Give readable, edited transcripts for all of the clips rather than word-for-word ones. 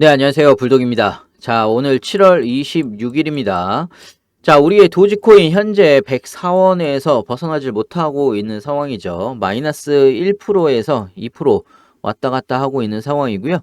네, 안녕하세요. 불독입니다. 자, 오늘 7월 26일입니다. 자, 우리의 도지코인 현재 104원에서 벗어나질 못하고 있는 상황이죠. 마이너스 1%에서 2% 왔다 갔다 하고 있는 상황이고요.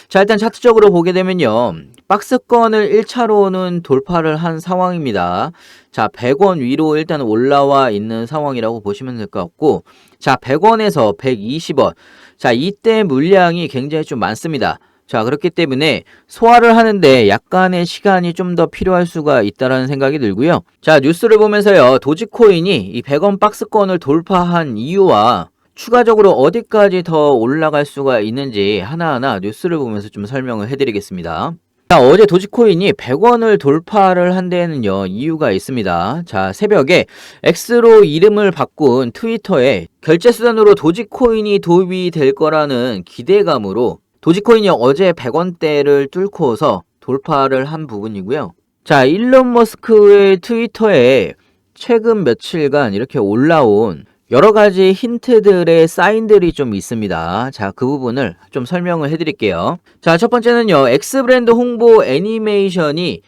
자, 일단 차트적으로 보게 되면요. 박스권을 1차로는 돌파를 한 상황입니다. 자, 100원 위로 일단 올라와 있는 상황이라고 보시면 될 것 같고, 자, 100원에서 120원. 자, 이때 물량이 굉장히 좀 많습니다. 자, 그렇기 때문에 소화를 하는데 약간의 시간이 좀 더 필요할 수가 있다라는 생각이 들고요. 자, 뉴스를 보면서요. 도지코인이 이 100원 박스권을 돌파한 이유와 추가적으로 어디까지 더 올라갈 수가 있는지 하나하나 뉴스를 보면서 좀 설명을 해드리겠습니다. 자, 어제 도지코인이 100원을 돌파를 한 데에는요, 이유가 있습니다. 자, 새벽에 X로 이름을 바꾼 트위터에 결제수단으로 도지코인이 도입이 될 거라는 기대감으로 도지코인이 어제 100원대를 뚫고서 돌파를 한 부분이고요. 자, 일론 머스크의 트위터에 최근 며칠간 이렇게 올라온 여러 가지 힌트들의 사인들이 좀 있습니다. 자, 그 부분을 좀 설명을 해드릴게요. 자, 첫 번째는요, X 브랜드 홍보 애니메이션이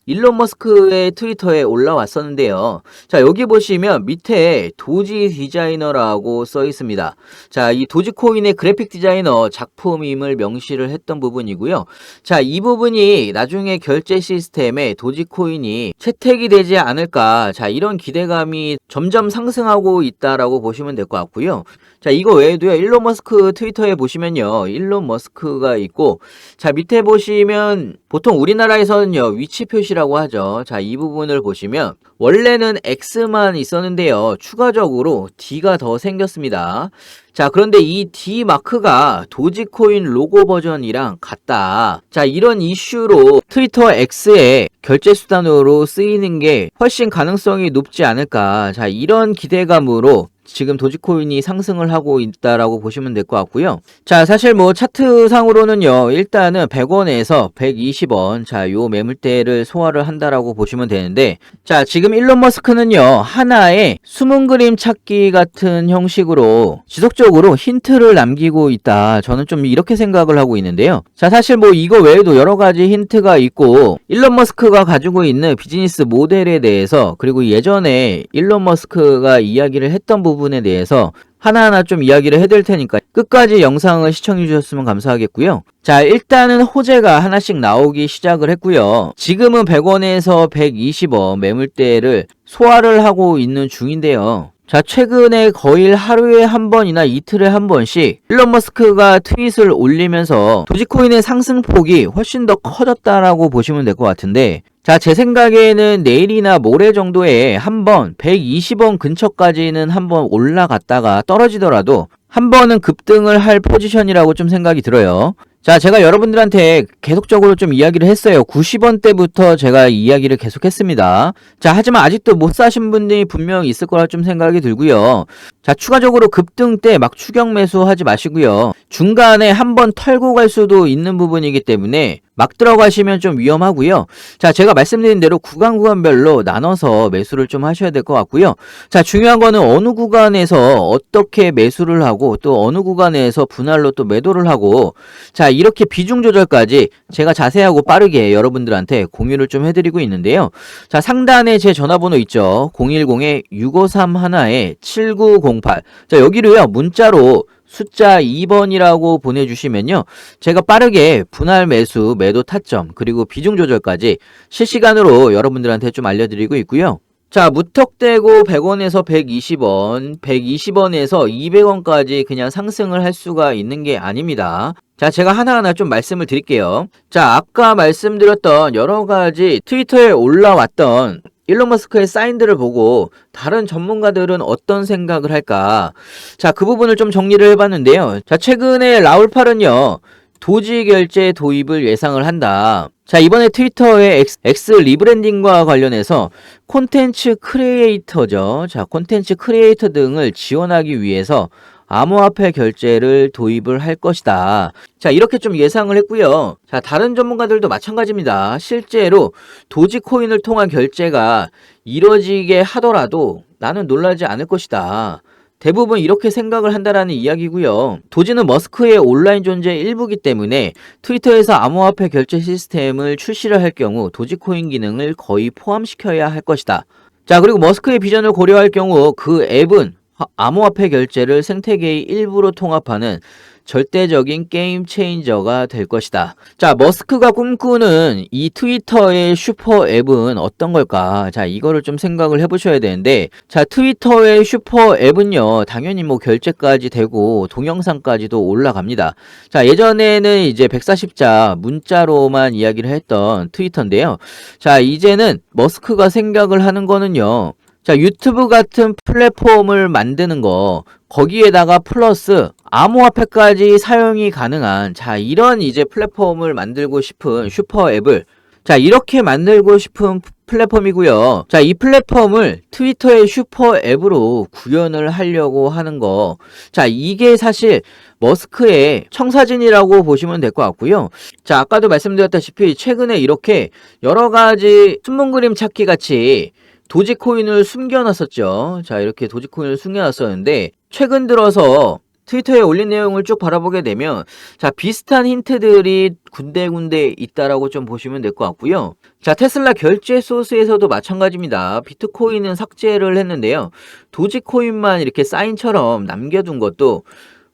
일론 머스크의 트위터에 올라왔었는데요. 자, 여기 보시면 밑에 도지 디자이너라고 써 있습니다. 자, 이 도지코인의 그래픽 디자이너 작품임을 명시를 했던 부분이고요. 자, 이 부분이 나중에 결제 시스템에 도지코인이 채택이 되지 않을까. 자, 이런 기대감이 점점 상승하고 있다라고 보시면 될 것 같고요. 자, 이거 외에도요, 일론 머스크 트위터에 보시면요, 일론 머스크가 있고, 자, 밑에 보시면 보통 우리나라에서는요, 위치 표시라고 하죠. 자, 이 부분을 보시면 원래는 X만 있었는데요, 추가적으로 D가 더 생겼습니다. 자, 그런데 이 D 마크가 도지코인 로고 버전이랑 같다. 자, 이런 이슈로 트위터 X의 결제 수단으로 쓰이는 게 훨씬 가능성이 높지 않을까. 자, 이런 기대감으로 지금 도지코인이 상승을 하고 있다라고 보시면 될 것 같고요. 자, 사실 뭐 차트상으로는요, 일단은 100원에서 120원, 자, 요 매물대를 소화를 한다라고 보시면 되는데, 자, 지금 일론 머스크는요, 하나의 숨은 그림 찾기 같은 형식으로 지속적으로 힌트를 남기고 있다. 저는 좀 이렇게 생각을 하고 있는데요. 자, 사실 뭐 이거 외에도 여러 가지 힌트가 있고, 일론 머스크가 가지고 있는 비즈니스 모델에 대해서, 그리고 예전에 일론 머스크가 이야기를 했던 부분에 대해서 하나하나 좀 이야기를 해드릴 테니까 끝까지 영상을 시청해 주셨으면 감사하겠고요. 자, 일단은 호재가 하나씩 나오기 시작을 했고요. 지금은 100원에서 120원 매물대를 소화를 하고 있는 중인데요. 자, 최근에 거의 하루에 한 번이나 이틀에 한 번씩 일론 머스크가 트윗을 올리면서 도지코인의 상승폭이 훨씬 더 커졌다라고 보시면 될 것 같은데, 자, 제 생각에는 내일이나 모레 정도에 한번 120원 근처까지는 한번 올라갔다가 떨어지더라도 한 번은 급등을 할 포지션이라고 좀 생각이 들어요. 자, 제가 여러분들한테 계속적으로 좀 이야기를 했어요. 90원대부터 제가 이야기를 계속 했습니다. 자, 하지만 아직도 못 사신 분들이 분명히 있을 거라 좀 생각이 들고요. 자, 추가적으로 급등 때 막 추격 매수하지 마시고요. 중간에 한번 털고 갈 수도 있는 부분이기 때문에 막 들어가시면 좀 위험하고요. 자, 제가 말씀드린 대로 구간별로 나눠서 매수를 좀 하셔야 될 것 같고요. 자, 중요한 거는 어느 구간에서 어떻게 매수를 하고 또 어느 구간에서 분할로 또 매도를 하고, 자, 이렇게 비중 조절까지 제가 자세하고 빠르게 여러분들한테 공유를 좀 해드리고 있는데요. 자, 상단에 제 전화번호 있죠. 010-6531-7908. 자, 여기로요, 문자로 숫자 2번이라고 보내주시면요, 제가 빠르게 분할 매수, 매도 타점, 그리고 비중 조절까지 실시간으로 여러분들한테 좀 알려드리고 있고요. 자, 무턱대고 100원에서 120원, 120원에서 200원까지 그냥 상승을 할 수가 있는 게 아닙니다. 자, 제가 하나하나 좀 말씀을 드릴게요. 자, 아까 말씀드렸던 여러 가지 트위터에 올라왔던 일론 머스크의 사인들을 보고 다른 전문가들은 어떤 생각을 할까? 자, 그 부분을 좀 정리를 해봤는데요. 자, 최근에 라울팔은요, 도지 결제 도입을 예상을 한다. 자, 이번에 트위터의 X 리브랜딩과 관련해서 콘텐츠 크리에이터죠. 자, 콘텐츠 크리에이터 등을 지원하기 위해서 암호화폐 결제를 도입을 할 것이다. 자, 이렇게 좀 예상을 했고요. 자, 다른 전문가들도 마찬가지입니다. 실제로 도지코인을 통한 결제가 이뤄지게 하더라도 나는 놀라지 않을 것이다. 대부분 이렇게 생각을 한다라는 이야기고요. 도지는 머스크의 온라인 존재의 일부이기 때문에 트위터에서 암호화폐 결제 시스템을 출시를 할 경우 도지코인 기능을 거의 포함시켜야 할 것이다. 자, 그리고 머스크의 비전을 고려할 경우 그 앱은 암호화폐 결제를 생태계의 일부로 통합하는 절대적인 게임 체인저가 될 것이다. 자, 머스크가 꿈꾸는 이 트위터의 슈퍼 앱은 어떤 걸까? 자, 이거를 좀 생각을 해보셔야 되는데, 자, 트위터의 슈퍼 앱은요, 당연히 뭐 결제까지 되고 동영상까지도 올라갑니다. 자, 예전에는 이제 140자 문자로만 이야기를 했던 트위터인데요. 자, 이제는 머스크가 생각을 하는 거는요, 자, 유튜브 같은 플랫폼을 만드는 거, 거기에다가 플러스 암호화폐까지 사용이 가능한, 자, 이런 이제 플랫폼을 만들고 싶은 슈퍼 앱을, 자, 이렇게 만들고 싶은 플랫폼이고요. 자, 이 플랫폼을 트위터의 슈퍼 앱으로 구현을 하려고 하는 거. 자, 이게 사실 머스크의 청사진이라고 보시면 될 것 같고요. 자, 아까도 말씀드렸다시피 최근에 이렇게 여러 가지 숨은 그림 찾기 같이 도지코인을 숨겨놨었죠. 자, 이렇게 도지코인을 숨겨놨었는데 최근 들어서 트위터에 올린 내용을 쭉 바라보게 되면 자, 비슷한 힌트들이 군데군데 있다라고 좀 보시면 될 것 같고요. 자, 테슬라 결제 소스에서도 마찬가지입니다. 비트코인은 삭제를 했는데요. 도지코인만 이렇게 사인처럼 남겨둔 것도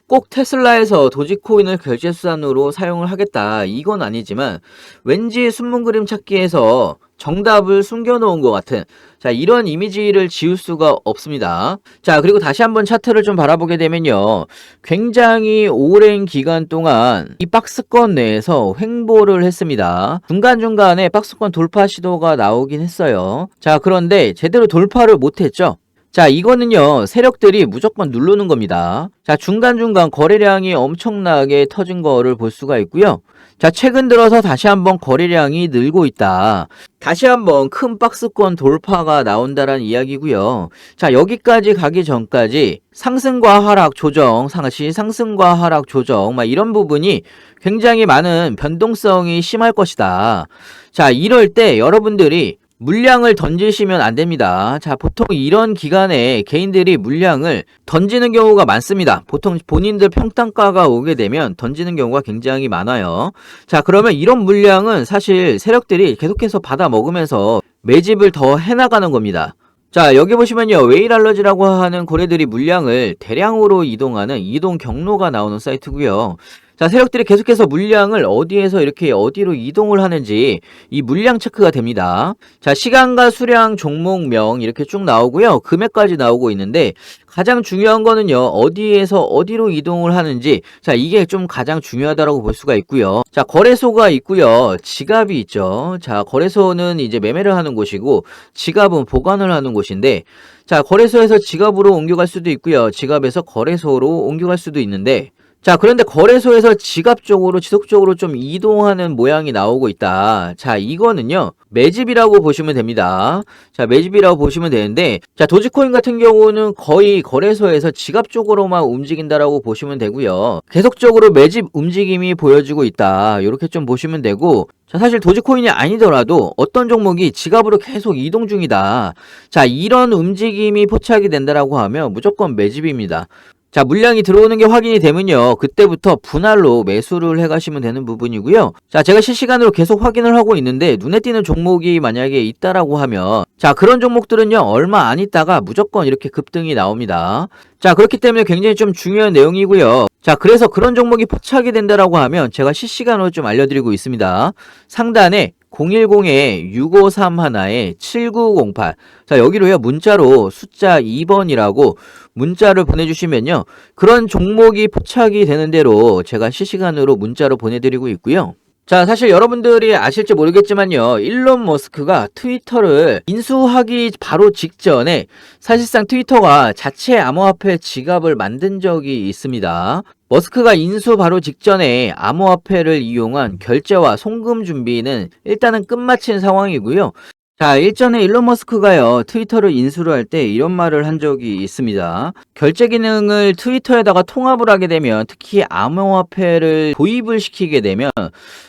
꼭 테슬라에서 도지코인을 결제 수단으로 사용을 하겠다, 이건 아니지만 왠지 숨은 그림 찾기에서 정답을 숨겨놓은 것 같은, 자, 이런 이미지를 지울 수가 없습니다. 자, 그리고 다시 한번 차트를 좀 바라보게 되면요, 굉장히 오랜 기간 동안 이 박스권 내에서 횡보를 했습니다. 중간중간에 박스권 돌파 시도가 나오긴 했어요. 자, 그런데 제대로 돌파를 못했죠. 자, 이거는요, 세력들이 무조건 누르는 겁니다. 자, 중간중간 거래량이 엄청나게 터진 거를 볼 수가 있고요. 자, 최근 들어서 다시 한번 거래량이 늘고 있다. 다시 한번 큰 박스권 돌파가 나온다라는 이야기고요. 자, 여기까지 가기 전까지 상승과 하락 조정, 상승과 하락 조정, 막 이런 부분이 굉장히 많은 변동성이 심할 것이다. 자, 이럴 때 여러분들이 물량을 던지시면 안 됩니다. 자, 보통 이런 기간에 개인들이 물량을 던지는 경우가 많습니다. 보통 본인들 평단가가 오게 되면 던지는 경우가 굉장히 많아요. 자, 그러면 이런 물량은 사실 세력들이 계속해서 받아 먹으면서 매집을 더 해나가는 겁니다. 자, 여기 보시면요, 웨일알러지라고 하는 고래들이 물량을 대량으로 이동하는 이동 경로가 나오는 사이트고요. 자, 세력들이 계속해서 물량을 어디에서 이렇게 어디로 이동을 하는지 이 물량 체크가 됩니다. 자, 시간과 수량, 종목명 이렇게 쭉 나오고요. 금액까지 나오고 있는데 가장 중요한 거는요, 어디에서 어디로 이동을 하는지, 자, 이게 좀 가장 중요하다고 볼 수가 있고요. 자, 거래소가 있고요. 지갑이 있죠. 자, 거래소는 이제 매매를 하는 곳이고 지갑은 보관을 하는 곳인데, 자, 거래소에서 지갑으로 옮겨갈 수도 있고요. 지갑에서 거래소로 옮겨갈 수도 있는데, 자, 그런데 거래소에서 지갑 쪽으로 지속적으로 좀 이동하는 모양이 나오고 있다. 자, 이거는요, 매집이라고 보시면 됩니다. 자, 매집이라고 보시면 되는데, 자, 도지코인 같은 경우는 거의 거래소에서 지갑 쪽으로만 움직인다라고 보시면 되고요. 계속적으로 매집 움직임이 보여지고 있다, 이렇게 좀 보시면 되고, 자, 사실 도지코인이 아니더라도 어떤 종목이 지갑으로 계속 이동 중이다. 자, 이런 움직임이 포착이 된다라고 하면 무조건 매집입니다. 자, 물량이 들어오는 게 확인이 되면요, 그때부터 분할로 매수를 해가시면 되는 부분이고요. 자, 제가 실시간으로 계속 확인을 하고 있는데 눈에 띄는 종목이 만약에 있다라고 하면, 자, 그런 종목들은요, 얼마 안 있다가 무조건 이렇게 급등이 나옵니다. 자, 그렇기 때문에 굉장히 좀 중요한 내용이고요. 자, 그래서 그런 종목이 포착이 된다라고 하면 제가 실시간으로 좀 알려드리고 있습니다. 상단에 010-6531-7908. 자, 여기로요, 문자로 숫자 2번이라고 문자를 보내주시면요, 그런 종목이 포착이 되는 대로 제가 실시간으로 문자로 보내드리고 있고요. 자, 사실 여러분들이 아실지 모르겠지만요, 일론 머스크가 트위터를 인수하기 바로 직전에 사실상 트위터가 자체 암호화폐 지갑을 만든 적이 있습니다. 머스크가 인수 바로 직전에 암호화폐를 이용한 결제와 송금 준비는 일단은 끝마친 상황이고요. 자, 일전에 일론 머스크가요, 트위터를 인수를 할 때 이런 말을 한 적이 있습니다. 결제 기능을 트위터에다가 통합을 하게 되면, 특히 암호화폐를 도입을 시키게 되면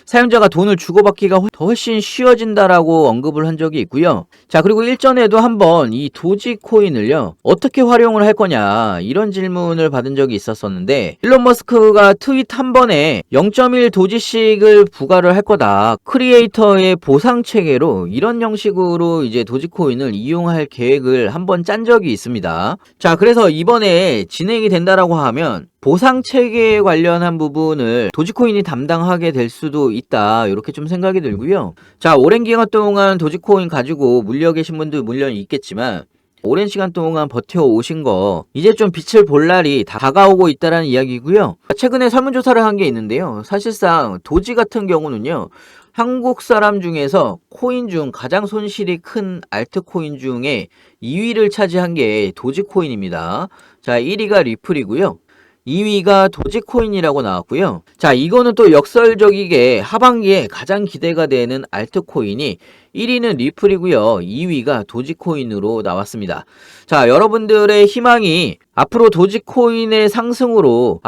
사용자가 돈을 주고받기가 훨씬 쉬워진다라고 언급을 한 적이 있고요. 자, 그리고 일전에도 한번 이 도지코인을요, 어떻게 활용을 할 거냐, 이런 질문을 받은 적이 있었었는데, 일론 머스크가 트윗 한 번에 0.1 도지씩을 부과를 할 거다. 크리에이터의 보상 체계로 이런 형식으로 이제 도지코인을 이용할 계획을 한번 짠 적이 있습니다. 자, 그래서 이번에 진행이 된다라고 하면 보상 체계에 관련한 부분을 도지코인이 담당하게 될 수도 있다, 이렇게 좀 생각이 들고요. 자, 오랜 기간 동안 도지코인 가지고 물려 계신 분들 물론 있겠지만, 오랜 시간 동안 버텨오신 거 이제 좀 빛을 볼 날이 다가오고 있다라는 이야기고요. 최근에 설문조사를 한 게 있는데요. 사실상 도지 같은 경우는요, 한국 사람 중에서 코인 중 가장 손실이 큰 알트코인 중에 2위를 차지한 게 도지코인입니다. 자, 1위가 리플이고요. 2위가 도지코인이라고 나왔고요. 자, 이거는 또 역설적이게 하반기에 가장 기대가 되는 알트코인이 1위는 리플이고요. 2위가 도지코인으로 나왔습니다. 자, 여러분들의 희망이 앞으로 도지코인의 상승으로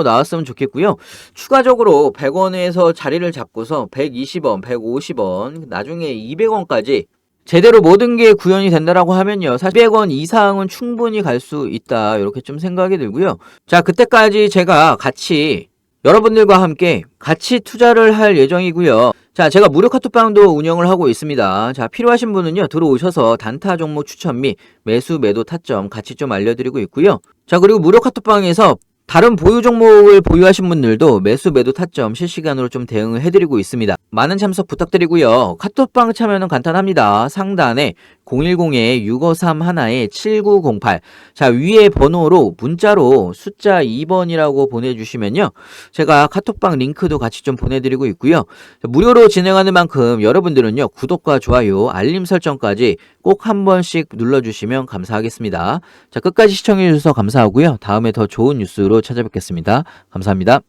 나왔으면 좋겠고요. 추가적으로 100원에서 자리를 잡고서 120원, 150원, 나중에 200원까지 제대로 모든 게 구현이 된다라고 하면요, 사실 200원 이상은 충분히 갈 수 있다, 이렇게 좀 생각이 들고요. 자, 그때까지 제가 여러분들과 함께 같이 투자를 할 예정이고요. 자, 제가 무료 카톡방도 운영을 하고 있습니다. 자, 필요하신 분은요, 들어오셔서 단타 종목 추천 및 매수 매도 타점 같이 좀 알려드리고 있고요. 자, 그리고 무료 카톡방에서 다른 보유 종목을 보유하신 분들도 매수 매도 타점 실시간으로 좀 대응을 해드리고 있습니다. 많은 참석 부탁드리고요. 카톡방 참여는 간단합니다. 상단에 010-6531-7908, 자, 위에 번호로 문자로 숫자 2번이라고 보내주시면요, 제가 카톡방 링크도 같이 좀 보내드리고 있고요. 무료로 진행하는 만큼 여러분들은요, 구독과 좋아요, 알림 설정까지 꼭 한 번씩 눌러주시면 감사하겠습니다. 자, 끝까지 시청해주셔서 감사하고요. 다음에 더 좋은 뉴스로 찾아뵙겠습니다. 감사합니다.